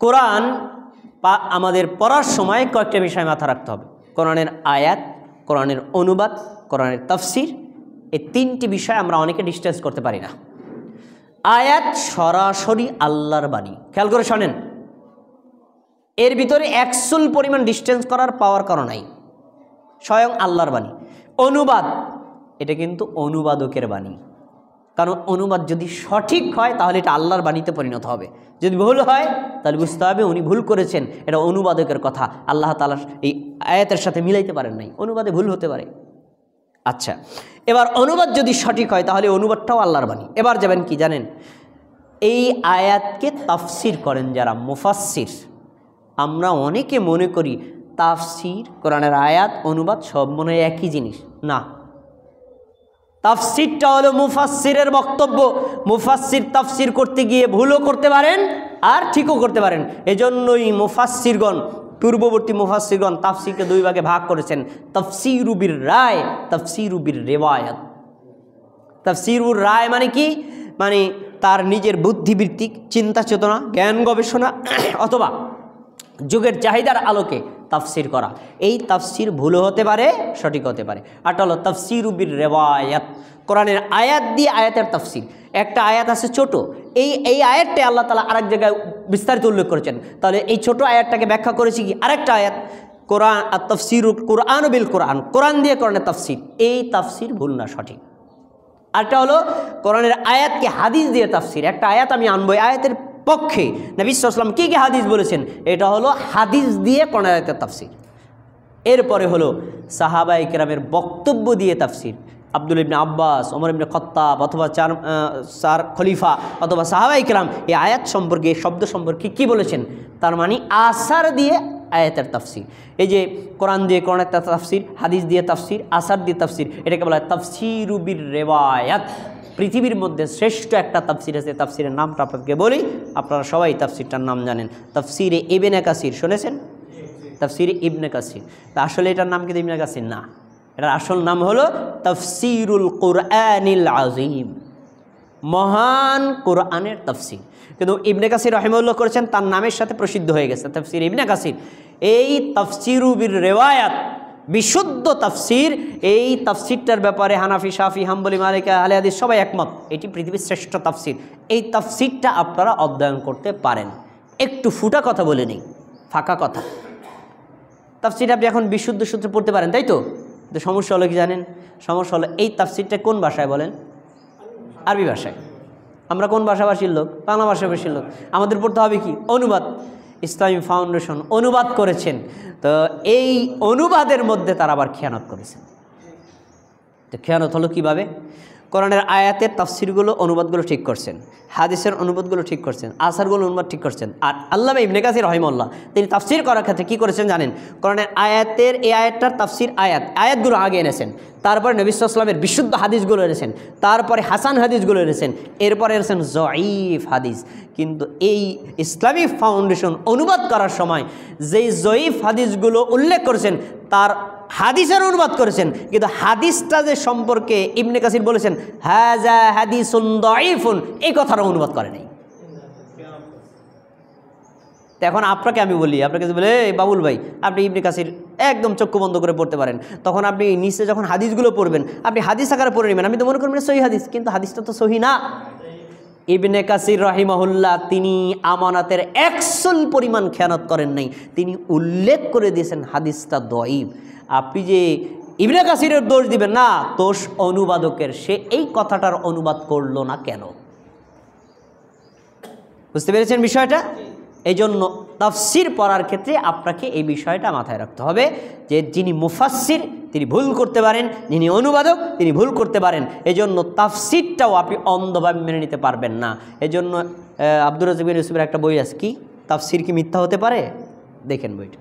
কোরআন আমাদের পড়ার সময় কয়েকটা বিষয় মাথা রাখতে হবে। কোরআনের আয়াত, কোরআনের অনুবাদ, কোরআনের তাফসির, এই তিনটি বিষয় আমরা অনেকে ডিসটেন্স করতে পারি না। আয়াত সরাসরি আল্লাহর বাণী, খেয়াল করে শোনেন, এর ভিতরে একচুল পরিমাণ ডিসটেন্স করার পাওয়ার কারণ নাই, স্বয়ং আল্লাহর বাণী। অনুবাদ, এটা কিন্তু অনুবাদকের বাণী, কারণ অনুবাদ যদি সঠিক হয় তাহলে এটা আল্লাহর বাণীতে পরিণত হবে, যদি ভুল হয় তাহলে বুঝতে হবে উনি ভুল করেছেন, এটা অনুবাদকের কথা, আল্লাহ তাআলা এই আয়াতের সাথে মিলাইতে পারেন নাই, অনুবাদে ভুল হতে পারে। আচ্ছা, এবার অনুবাদ যদি সঠিক হয় তাহলে অনুবাদটাও আল্লাহর বাণী। এবার যাবেন কি জানেন, এই আয়াতকে তাফসির করেন যারা মুফাসসির, আমরা অনেকে মনে করি তাফসির, কোরআনের আয়াত, অনুবাদ সব মনে হয় একই জিনিস। না, তাফসিরটা হলো মুফাসসিরের বক্তব্য। মুফাসসির তাফসির করতে গিয়ে ভুলও করতে পারেন আর ঠিকও করতে পারেন। এজন্যই মুফাসসিরগণ, পূর্ববর্তী মুফাসসিরগণ তাফসিরকে দুই ভাগে ভাগ করেছেন, তাফসিরু বির রায়, তাফসিরু বির রিওয়ায়াত। তাফসিরুর রায় মানে কি? মানে তার নিজের বুদ্ধিবৃত্তিক চিন্তা চেতনা, জ্ঞান গবেষণা অথবা যুগের চাহিদার আলোকে তাফসির করা। এই তাফসির ভুলও হতে পারে, সঠিক হতে পারে। আরটা হলো তাফসিরু বির রিওয়ায়াত, কোরআনের আয়াত দিয়ে আয়াতের তাফসির। একটা আয়াত আছে ছোট, এই আয়াতটাই আল্লাহ তাআলা আরেক জায়গায় বিস্তারিত উল্লেখ করেছেন, তাহলে এই ছোট আয়াতটাকে ব্যাখ্যা করেছি কি আরেকটা আয়াত। কোরআন আর তাফসিরুল কুরআন বিল কোরআন, কোরআন দিয়ে কোরআনের তাফসির, এই তাফসির ভুল না, সঠিক। আরটা হলো কোরআনের আয়াতকে হাদিস দিয়ে তাফসির। একটা আয়াত আমি আনবো, আয়াতের পক্ষে নবী সাল্লাল্লাহু আলাইহি ওয়াসাল্লাম কী কী হাদিস বলেছেন, এটা হলো হাদিস দিয়ে কোরআনের আয়াতের তাফসির। এরপরে হলো সাহাবায়ে কেরামের বক্তব্য দিয়ে তাফসির। আব্দুল ইবনে আব্বাস, ওমর ইবনে খাত্তাব অথবা চার খলিফা অথবা সাহাবায়ে কেরাম এই আয়াত সম্পর্কে, শব্দ সম্পর্কে কী বলেছেন, তার মানে আসার দিয়ে আয়াতের তাফসির। এই যে কোরআন দিয়ে কোরআনের তাফসির, হাদিস দিয়ে তাফসির, আসার দিয়ে তাফসির, এটাকে বলা হয় তাফসিরু বির রিওয়ায়াত। পৃথিবীর মধ্যে শ্রেষ্ঠ একটা তাফসির আছে, তাফসিরের নামটা আপনাকে বলি, আপনারা সবাই তাফসিরটার নাম জানেন, তাফসিরে ইবনে কাসির। শুনেছেন তাফসিরে ইবনে কাসির? তা আসলে এটার নাম কিন্তু ইবনে কাসির না, এটার আসল নাম হলো তাফসিরুল কুরআনিল আযীম, মহান কোরআনের তাফসির। কিন্তু ইবনে কাসির রাহিমাহুল্লাহ করেছেন, তার নামের সাথে প্রসিদ্ধ হয়ে গেছে তাফসির ইবনে কাসির। এই তাফসিরু বির রিওয়ায়াত, বিশুদ্ধ তাফসির, এই তাফসিরটার ব্যাপারে হানাফি, শাফি, হাম্বলি, মালিকি, আহলে হাদিস সবাই একমত, এটি পৃথিবীর শ্রেষ্ঠ তাফসির। এই তাফসিরটা আপনারা অধ্যয়ন করতে পারেন। একটু ফুটা কথা বলে নেই, ফাঁকা কথা। তাফসির আপনি এখন বিশুদ্ধ সূত্রে পড়তে পারেন, তাই তো? তো সমস্যা হলো কি জানেন, সমস্যা হলো এই তাফসিরটা কোন ভাষায় বলেন? আরবি ভাষায়। আমরা কোন ভাষাভাষীর লোক? বাংলা ভাষাভাষীর লোক। আমাদের পড়তে হবে কি? অনুবাদ। ইসলামী ফাউন্ডেশন অনুবাদ করেছেন, তো এই অনুবাদের মধ্যে তারা আবার খেয়ানত করেছেন। তো খেয়ানত হলো কীভাবে? কোরআনের আয়াতের তাফসিরগুলো, অনুবাদগুলো ঠিক করছেন, হাদিসের অনুবাদগুলো ঠিক করছেন, আসারগুলো অনুবাদ ঠিক করছেন। আর আল্লামা ইবনে কাসির রাহিমাহুল্লাহ তিনি তাফসির করার ক্ষেত্রে কী করেছেন জানেন? কোরআনের আয়াতের, এই আয়াতটার তাফসির, আয়াতগুলো আগে এনেছেন, তারপরে নবী সাল্লাল্লাহু আলাইহি ওয়াসাল্লামের বিশুদ্ধ হাদিসগুলো এনেছেন, তারপরে হাসান হাদিসগুলো এনেছেন, এরপরে এনেছেন জয়ীফ হাদিস। কিন্তু এই ইসলামিক ফাউন্ডেশন অনুবাদ করার সময় যেই জয়ীফ হাদিসগুলো উল্লেখ করেছেন তার হাদিসের অনুবাদ করেছেন, কিন্তু হাদিসটা যে সম্পর্কে ইবনে কাসির বলেছেন হাযা হাদিসুন দাঈফুন, এই কথার অনুবাদ করে নাই। এখন আপনাকে আমি বলি, আপনাকে বলে বাবুল ভাই আপনি ইবনে কাসির একদম চক্ষু বন্ধ করে পড়তে পারেন, তখন আপনি নিচে যখন হাদিসগুলো পড়বেন আপনি হাদিস আকারে পড়ে নেবেন, আমি তো মনে করবেন সহিহ হাদিস, কিন্তু হাদিসটা তো সহিহ না। ইবনে কাসির রাহিমাহুল্লাহ তিনি আমানাতের একচুল পরিমাণ খেয়ানত করেন নাই, তিনি উল্লেখ করে দিয়েছেন হাদিসটা দঈফ। আপনি যে ইবনে কাসিরের দোষ দিবেন না, দোষ অনুবাদকের, সে এই কথাটার অনুবাদ করলো না কেন? বুঝতে পেরেছেন বিষয়টা? এই জন্য তাফসির পড়ার ক্ষেত্রে আপনাকে এই বিষয়টা মাথায় রাখতে হবে যে যিনি মুফাসসির তিনি ভুল করতে পারেন, যিনি অনুবাদক তিনি ভুল করতে পারেন। এজন্য তাফসিরটাও আপনি অন্ধভাবে মেনে নিতে পারবেন না। এজন্য আব্দুর রাজ্জাক বিন ইউসুফের একটা বই আছে, কি তাফসির কি মিথ্যা হতে পারে? দেখেন বইটা।